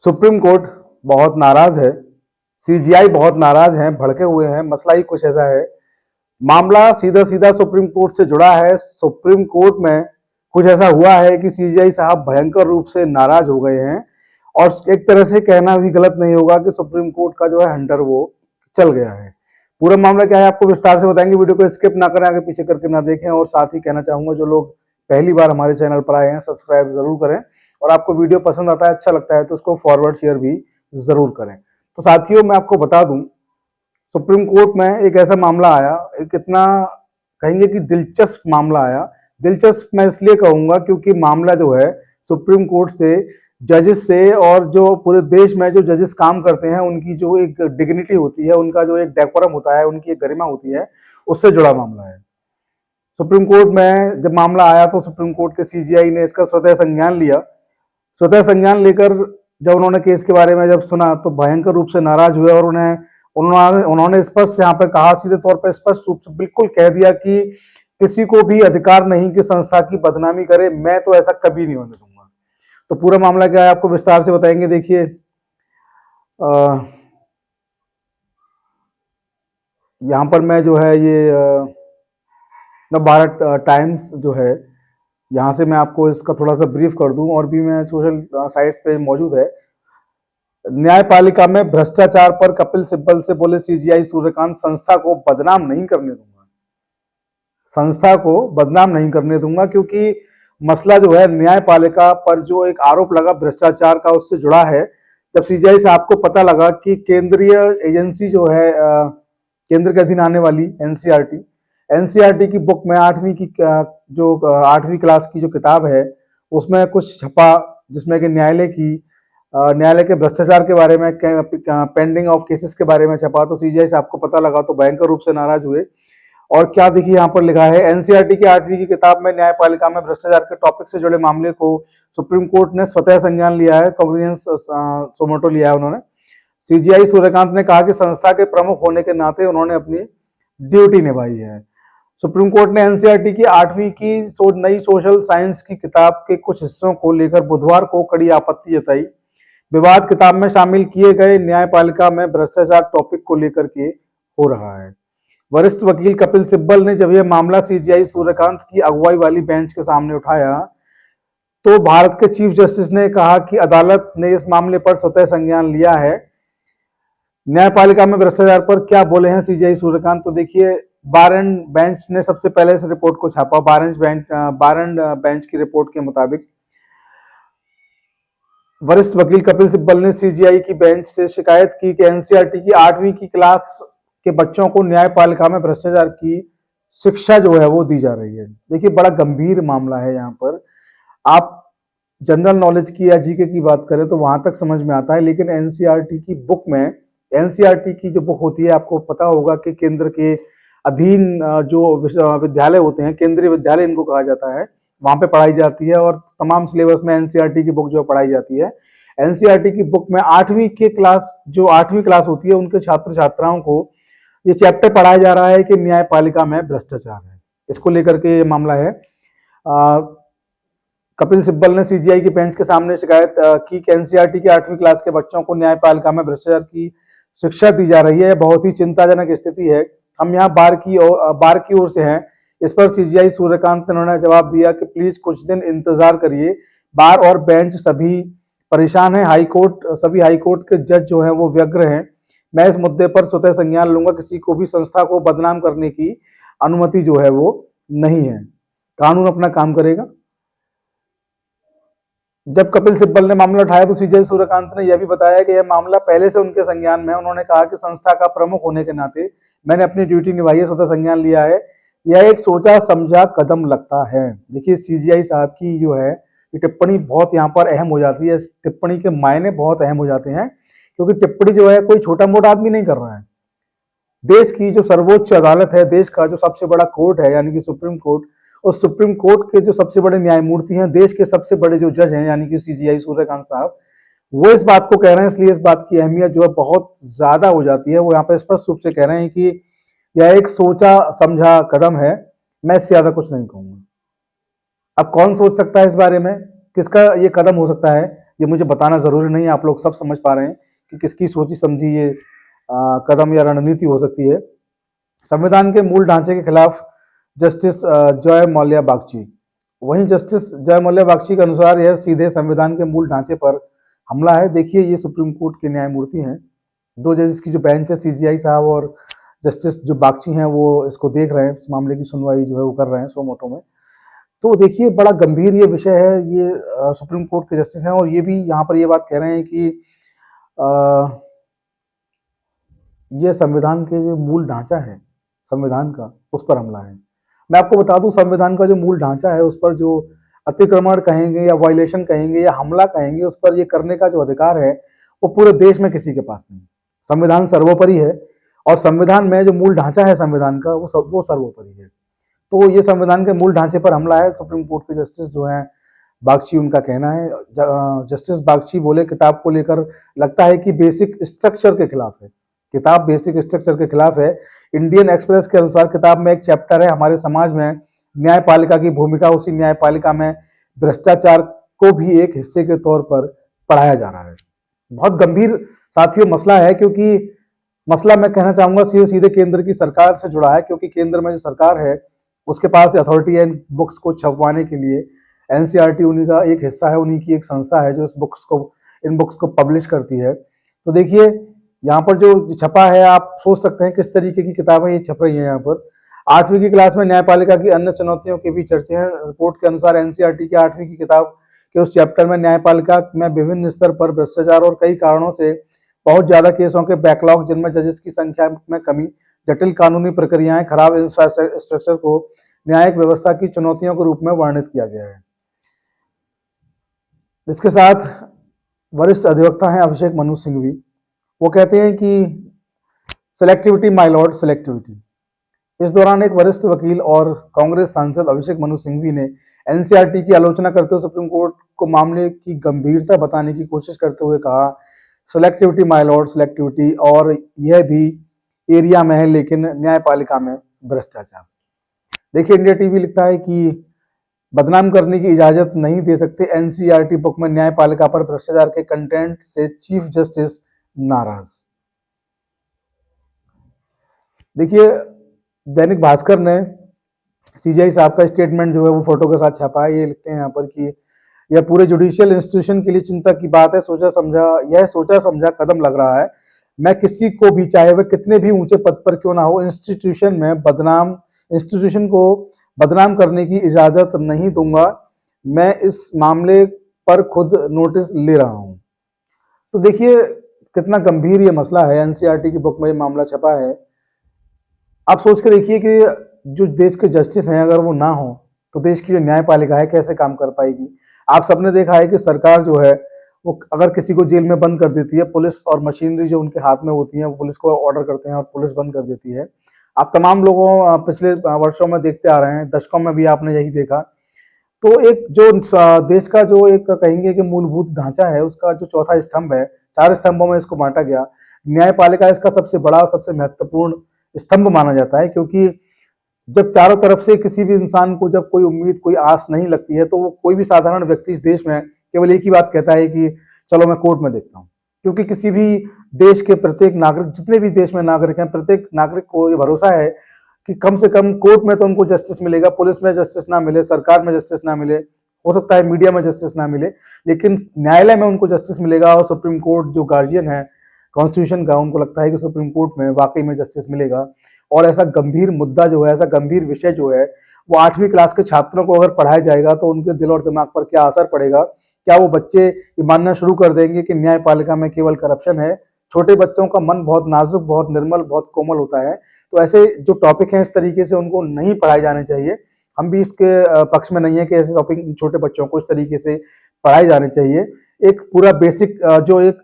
Supreme court बहुत नाराज है, सीजीआई बहुत नाराज हैं, भड़के हुए हैं। मसला ही कुछ ऐसा है, मामला सीधा सीधा सुप्रीम कोर्ट से जुड़ा है। सुप्रीम कोर्ट में कुछ ऐसा हुआ है कि सीजीआई साहब भयंकर रूप से नाराज हो गए हैं और एक तरह से कहना भी गलत नहीं होगा कि सुप्रीम कोर्ट का जो है हंटर वो चल गया है। पूरा मामला क्या है आपको विस्तार से बताएंगे, वीडियो को स्किप ना करें, आगे पीछे करके ना देखें। और साथ ही कहना चाहूंगा जो लोग पहली बार हमारे चैनल पर आए हैं सब्सक्राइब जरूर करें, और आपको वीडियो पसंद आता है, अच्छा लगता है तो उसको फॉरवर्ड शेयर भी जरूर करें। तो साथियों मैं आपको बता दूं, सुप्रीम कोर्ट में एक ऐसा मामला आया, एक इतना कहेंगे कि दिलचस्प मामला आया। दिलचस्प मैं इसलिए कहूंगा क्योंकि मामला जो है सुप्रीम कोर्ट से, जजेस से, और जो पूरे देश में जो जजेस काम करते हैं उनकी जो एक डिग्निटी होती है, उनका जो एक डेकोरम होता है, उनकी एक गरिमा होती है, उससे जुड़ा मामला है। सुप्रीम कोर्ट में जब मामला आया तो सुप्रीम कोर्ट के सीजीआई ने इसका स्वतः संज्ञान लिया। स्वतः संज्ञान लेकर जब उन्होंने केस के बारे में जब सुना तो भयंकर रूप से नाराज हुए और उन्होंने स्पष्ट यहाँ पे कहा, सीधे तौर पर स्पष्ट रूप से बिल्कुल कह दिया कि किसी को भी अधिकार नहीं कि संस्था की बदनामी करे, मैं तो ऐसा कभी नहीं होने दूंगा। तो पूरा मामला क्या है आपको विस्तार से बताएंगे। देखिए, यहाँ पर मैं जो है ये द भारत टाइम्स जो है, यहाँ से मैं आपको इसका थोड़ा सा ब्रीफ कर दूं, और भी मैं सोशल साइट्स पे मौजूद है। न्यायपालिका में भ्रष्टाचार पर कपिल सिब्बल से बोले सीजीआई सूर्यकांत, संस्था को बदनाम नहीं करने दूंगा, संस्था को बदनाम नहीं करने दूंगा, क्योंकि मसला जो है न्यायपालिका पर जो एक आरोप लगा भ्रष्टाचार का, उससे जुड़ा है। जब सीजीआई साहब को पता लगा कि केंद्रीय एजेंसी जो है, केंद्र के अधीन आने वाली एनसीईआरटी की बुक में 8वीं की जो 8वीं क्लास की जो किताब है, उसमें कुछ छपा जिसमें कि न्यायालय के भ्रष्टाचार के बारे में, पेंडिंग ऑफ केसेस के बारे में छपा। तो सीजीआई साहब को पता लगा तो भयंकर रूप से नाराज हुए। और क्या देखिए यहाँ पर लिखा है, एनसीईआरटी की 8वीं की किताब में न्यायपालिका में भ्रष्टाचार के टॉपिक से जुड़े मामले को सुप्रीम कोर्ट ने स्वतः संज्ञान लिया है, कॉग्निजेंस सोमोटो लिया है उन्होंने। सीजीआई सूर्यकांत ने कहा कि संस्था के प्रमुख होने के नाते उन्होंने अपनी ड्यूटी निभाई है। सुप्रीम कोर्ट ने एनसीईआरटी की 8वीं की नई सोशल साइंस की किताब के कुछ हिस्सों को लेकर बुधवार को कड़ी आपत्ति जताई। विवाद किताब में शामिल किए गए न्यायपालिका में भ्रष्टाचार टॉपिक को लेकर के हो रहा है। वरिष्ठ वकील कपिल सिब्बल ने जब यह मामला सीजीआई सूर्यकांत की अगुवाई वाली बेंच के सामने उठाया तो भारत के चीफ जस्टिस ने कहा कि अदालत ने इस मामले पर स्वतः संज्ञान लिया है। न्यायपालिका में भ्रष्टाचार पर क्या बोले हैं सीजीआई सूर्यकांत, तो देखिए, बार एंड बेंच ने सबसे पहले इस रिपोर्ट को छापा। बार एंड बेंच की रिपोर्ट के मुताबिक वरिष्ठ वकील कपिल सिब्बल ने सीजीआई की बेंच से शिकायत की कि एनसीईआरटी की 8वीं की क्लास के बच्चों को न्यायपालिका में भ्रष्टाचार की शिक्षा जो है वो दी जा रही है। देखिए, बड़ा गंभीर मामला है। यहाँ पर आप जनरल नॉलेज की या जीके की बात करें तो वहां तक समझ में आता है, लेकिन एनसीईआरटी की बुक में, एनसीईआरटी की जो बुक होती है, आपको पता होगा कि केंद्र के अधीन जो विद्यालय होते हैं, केंद्रीय विद्यालय इनको कहा जाता है, वहां पे पढ़ाई जाती है, और तमाम सिलेबस में एनसीईआरटी की बुक जो पढ़ाई जाती है। एनसीईआरटी की बुक में 8वीं की क्लास, जो 8वीं क्लास होती है, उनके छात्र छात्राओं को ये चैप्टर पढ़ाया जा रहा है कि न्यायपालिका में भ्रष्टाचार है। इसको लेकर के ये मामला है। कपिल सिब्बल ने सीजीआई की बेंच के सामने शिकायत की कि एनसीईआरटी की 8वीं क्लास के बच्चों को न्यायपालिका में भ्रष्टाचार की शिक्षा दी जा रही है। बहुत ही चिंताजनक स्थिति है। हम यहाँ बार की ओर से हैं। इस पर सीजीआई सूर्यकांत ने उन्होंने जवाब दिया कि प्लीज कुछ दिन इंतजार करिए, बार और बेंच सभी परेशान है, सभी हाईकोर्ट के जज जो है वो व्यग्र हैं। मैं इस मुद्दे पर स्वतः संज्ञान लूंगा, किसी को भी संस्था को बदनाम करने की अनुमति जो है वो नहीं है, कानून अपना काम करेगा। जब कपिल सिब्बल ने मामला उठाया तो सीजीआई सूर्यकांत ने यह भी बताया कि यह मामला पहले से उनके संज्ञान में है। उन्होंने कहा कि संस्था का प्रमुख होने के नाते मैंने अपनी ड्यूटी निभाई है, स्वतः संज्ञान लिया है। यह एक सोचा समझा कदम लगता है। देखिए, सीजीआई साहब की जो है ये टिप्पणी बहुत यहाँ पर अहम हो जाती है। इस टिप्पणी के मायने बहुत अहम हो जाते हैं, क्योंकि टिप्पणी जो है कोई छोटा मोटा आदमी नहीं कर रहा है। देश की जो सर्वोच्च अदालत है, देश का जो सबसे बड़ा कोर्ट है यानी कि सुप्रीम कोर्ट, और सुप्रीम कोर्ट के जो सबसे बड़े न्यायमूर्ति हैं, देश के सबसे बड़े जो जज हैं यानी कि सीजीआई सूर्यकांत साहब, वो इस बात को कह रहे हैं। इसलिए इस बात की अहमियत जो है बहुत ज्यादा हो जाती है। वो यहाँ पे स्पष्ट रूप से कह रहे हैं कि यह एक सोचा समझा कदम है, मैं इससे ज्यादा कुछ नहीं कहूंगा। अब कौन सोच सकता है इस बारे में, किसका ये कदम हो सकता है, ये मुझे बताना ज़रूरी नहीं है, आप लोग सब समझ पा रहे हैं कि किसकी सोची समझी ये कदम या रणनीति हो सकती है। संविधान के मूल ढांचे के खिलाफ जस्टिस जॉय मौल्या बागची। वहीं जस्टिस जॉय मौल्या बागची के अनुसार यह सीधे संविधान के मूल ढांचे पर हमला है। देखिए, ये सुप्रीम कोर्ट के न्यायमूर्ति हैं, 2 जजेस की जो बेंच है, सीजीआई साहब और जस्टिस जो बागची हैं, वो इसको देख रहे हैं, इस मामले की सुनवाई जो है वो कर रहे हैं सो मोटो में। तो देखिए, बड़ा गंभीर ये विषय है। ये सुप्रीम कोर्ट के जस्टिस हैं और ये भी यहाँ पर ये बात कह रहे हैं कि ये संविधान के जो मूल ढांचा है संविधान का, उस पर हमला है। मैं आपको बता दूं, संविधान का जो मूल ढांचा है उस पर जो अतिक्रमण कहेंगे या वायलेशन कहेंगे या हमला कहेंगे, उस पर ये करने का जो अधिकार है वो पूरे देश में किसी के पास नहीं। संविधान सर्वोपरि है और संविधान में जो मूल ढांचा है संविधान का वो सर्वोपरि है। तो ये संविधान के मूल ढांचे पर हमला है। सुप्रीम कोर्ट के जस्टिस जो हैं बागची, उनका कहना है। जस्टिस बागची बोले, किताब को लेकर लगता है कि बेसिक स्ट्रक्चर के खिलाफ है। किताब बेसिक स्ट्रक्चर के खिलाफ है। इंडियन एक्सप्रेस के अनुसार किताब में एक चैप्टर है, हमारे समाज में न्यायपालिका की भूमिका, उसी न्यायपालिका में भ्रष्टाचार को भी एक हिस्से के तौर पर पढ़ाया जा रहा है। बहुत गंभीर साथियों मसला है, क्योंकि मसला मैं कहना चाहूंगा सीधे सीधे केंद्र की सरकार से जुड़ा है, क्योंकि केंद्र में जो सरकार है उसके पास अथॉरिटी है इन बुक्स को छपवाने के लिए। एनसीईआरटी उन्हीं का एक हिस्सा है, उन्हीं की एक संस्था है जो इन बुक्स को पब्लिश करती है। तो देखिए, यहाँ पर जो छपा है, आप सोच सकते हैं किस तरीके की किताबें ये छप रही हैं। यहाँ पर 8वीं की क्लास में न्यायपालिका की अन्य चुनौतियों के भी चर्चे हैं। रिपोर्ट के अनुसार एनसीईआरटी की 8वीं की किताब के उस चैप्टर में न्यायपालिका में विभिन्न स्तर पर भ्रष्टाचार और कई कारणों से बहुत ज्यादा केसों के बैकलॉग, जिनमें जजेस की संख्या में कमी, जटिल कानूनी प्रक्रियाएं, खराब इंफ्रास्ट्रक्चर को न्यायिक व्यवस्था की चुनौतियों के रूप में वर्णित किया गया है। इसके साथ वरिष्ठ अधिवक्ता हैं अभिषेक मनु सिंघवी। वो कहते हैं कि सेलेक्टिविटी माय लॉर्ड, सेलेक्टिविटी। इस दौरान एक वरिष्ठ वकील और कांग्रेस सांसद अभिषेक मनु सिंघवी ने एनसीईआरटी की आलोचना करते हुए सुप्रीम कोर्ट को मामले की गंभीरता बताने की कोशिश करते हुए कहा, सेलेक्टिविटी माय लॉर्ड, सेलेक्टिविटी, और यह भी एरिया में है लेकिन न्यायपालिका में भ्रष्टाचार। देखिए, इंडिया टीवी लिखता है कि बदनाम करने की इजाजत नहीं दे सकते, एनसीईआरटी बुक में न्यायपालिका पर भ्रष्टाचार के कंटेंट से चीफ जस्टिस नाराज। देखिए, दैनिक भास्कर ने सीजीआई साहब का स्टेटमेंट जो है वो फोटो के साथ छापा है। ये लिखते हैं यहाँ पर कि यह पूरे जुडिशियल इंस्टीट्यूशन के लिए चिंता की बात है। सोचा समझा कदम लग रहा है। मैं किसी को भी, चाहे वह कितने भी ऊंचे पद पर क्यों ना हो, इंस्टीट्यूशन को बदनाम करने की इजाजत नहीं दूंगा। मैं इस मामले पर खुद नोटिस ले रहा हूं। तो देखिए, कितना गंभीर ये मसला है। एनसीईआरटी की बुक में ये मामला छपा है। आप सोच के देखिए कि जो देश के जस्टिस हैं, अगर वो ना हो तो देश की जो न्यायपालिका है कैसे काम कर पाएगी। आप सबने देखा है कि सरकार जो है वो अगर किसी को जेल में बंद कर देती है, पुलिस और मशीनरी जो उनके हाथ में होती है वो पुलिस को ऑर्डर करते हैं और पुलिस बंद कर देती है। आप तमाम लोगों पिछले वर्षों में देखते आ रहे हैं, दशकों में भी आपने यही देखा। तो एक जो देश का जो एक कहेंगे कि मूलभूत ढांचा है, उसका जो चौथा स्तंभ है, 4 स्तंभों में इसको बांटा गया। न्यायपालिका इसका सबसे बड़ा, सबसे महत्वपूर्ण स्तंभ माना जाता है, क्योंकि जब चारों तरफ से किसी भी इंसान को जब कोई उम्मीद, कोई आस नहीं लगती है, तो वो कोई भी साधारण व्यक्ति इस देश में केवल एक ही बात कहता है कि चलो मैं कोर्ट में देखता हूँ। क्योंकि किसी भी देश के प्रत्येक नागरिक, जितने भी देश में नागरिक हैं, प्रत्येक नागरिक को ये भरोसा है कि कम से कम कोर्ट में तो उनको जस्टिस मिलेगा। पुलिस में जस्टिस ना मिले, सरकार में जस्टिस ना मिले, हो सकता है मीडिया में जस्टिस ना मिले, लेकिन न्यायालय में उनको जस्टिस मिलेगा। और सुप्रीम कोर्ट जो गार्जियन है कॉन्स्टिट्यूशन का, उनको लगता है कि सुप्रीम कोर्ट में वाकई में जस्टिस मिलेगा। और ऐसा गंभीर मुद्दा जो है, ऐसा गंभीर विषय जो है, वो 8वीं क्लास के छात्रों को अगर पढ़ाया जाएगा तो उनके दिल और दिमाग पर क्या असर पड़ेगा। क्या वो बच्चे ये मानना शुरू कर देंगे कि न्यायपालिका में केवल करप्शन है। छोटे बच्चों का मन बहुत नाजुक, बहुत निर्मल, बहुत कोमल होता है। तो ऐसे जो टॉपिक हैं इस तरीके से उनको नहीं पढ़ाए जाने चाहिए। हम भी इसके पक्ष में नहीं है कि ऐसे टॉपिक छोटे बच्चों को इस तरीके से पढ़ाए जाने चाहिए। एक पूरा बेसिक जो एक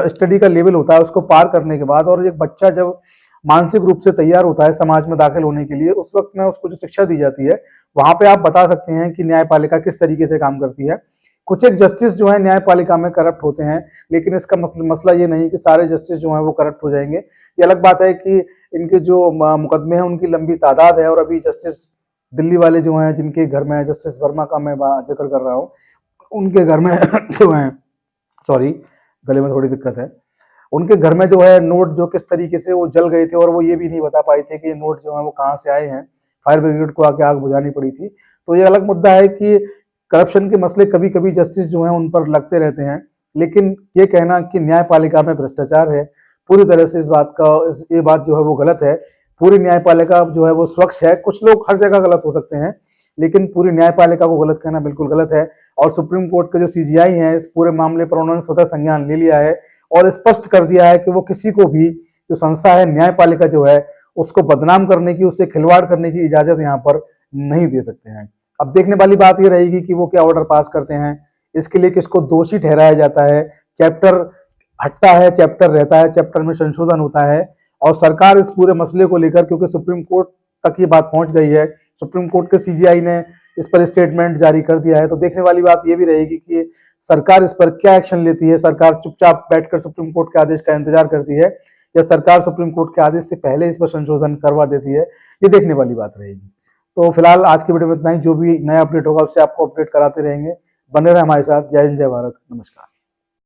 स्टडी का लेवल होता है उसको पार करने के बाद, और एक बच्चा जब मानसिक रूप से तैयार होता है समाज में दाखिल होने के लिए, उस वक्त में उसको जो शिक्षा दी जाती है, वहां पे आप बता सकते हैं कि न्यायपालिका किस तरीके से काम करती है। कुछ एक जस्टिस जो है न्यायपालिका में करप्ट होते हैं, लेकिन इसका मसला ये नहीं कि सारे जस्टिस जो हैं वो करप्ट हो जाएंगे। ये अलग बात है कि इनके जो मुकदमे हैं उनकी लंबी तादाद है। और अभी जस्टिस दिल्ली वाले जो हैं, जिनके घर में जस्टिस वर्मा का मैं जिक्र कर रहा हूँ, उनके घर में जो है, सॉरी गले में थोड़ी दिक्कत है, उनके घर में जो है नोट जो किस तरीके से वो जल गए थे और वो ये भी नहीं बता पाए थे कि ये नोट जो है वो कहाँ से आए हैं, फायर ब्रिगेड को आके आग बुझानी पड़ी थी। तो ये अलग मुद्दा है कि करप्शन के मसले कभी कभी जस्टिस जो है उन पर लगते रहते हैं, लेकिन ये कहना कि न्यायपालिका में भ्रष्टाचार है, पूरी तरह से ये बात जो है वो गलत है। पूरी न्यायपालिका जो है वो स्वच्छ है। कुछ लोग हर जगह गलत हो सकते हैं, लेकिन पूरी न्यायपालिका को गलत कहना बिल्कुल गलत है। और सुप्रीम कोर्ट के जो सीजीआई हैं इस पूरे मामले पर उन्होंने स्वतः संज्ञान ले लिया है और स्पष्ट कर दिया है कि वो किसी को भी, जो संस्था है न्यायपालिका जो है, उसको बदनाम करने की, उससे खिलवाड़ करने की इजाजत यहाँ पर नहीं दे सकते हैं। अब देखने वाली बात ये रहेगी कि वो क्या ऑर्डर पास करते हैं, इसके लिए किसको दोषी ठहराया जाता है। चैप्टर हटता है, चैप्टर रहता है, चैप्टर में संशोधन होता है और सरकार इस पूरे मसले को लेकर, क्योंकि सुप्रीम कोर्ट तक ये बात पहुंच गई है, सुप्रीम कोर्ट के सीजीआई ने इस पर स्टेटमेंट जारी कर दिया है, तो देखने वाली बात ये भी रहेगी कि सरकार इस पर क्या एक्शन लेती है। सरकार चुपचाप बैठकर सुप्रीम कोर्ट के आदेश का इंतजार करती है या सरकार सुप्रीम कोर्ट के आदेश से पहले इस पर संशोधन करवा देती है, ये देखने वाली बात रहेगी। तो फिलहाल आज की वीडियो में इतना ही। जो भी नया अपडेट होगा उससे आपको अपडेट कराते रहेंगे। बने रहे हमारे साथ। जय हिंद, जय भारत, नमस्कार।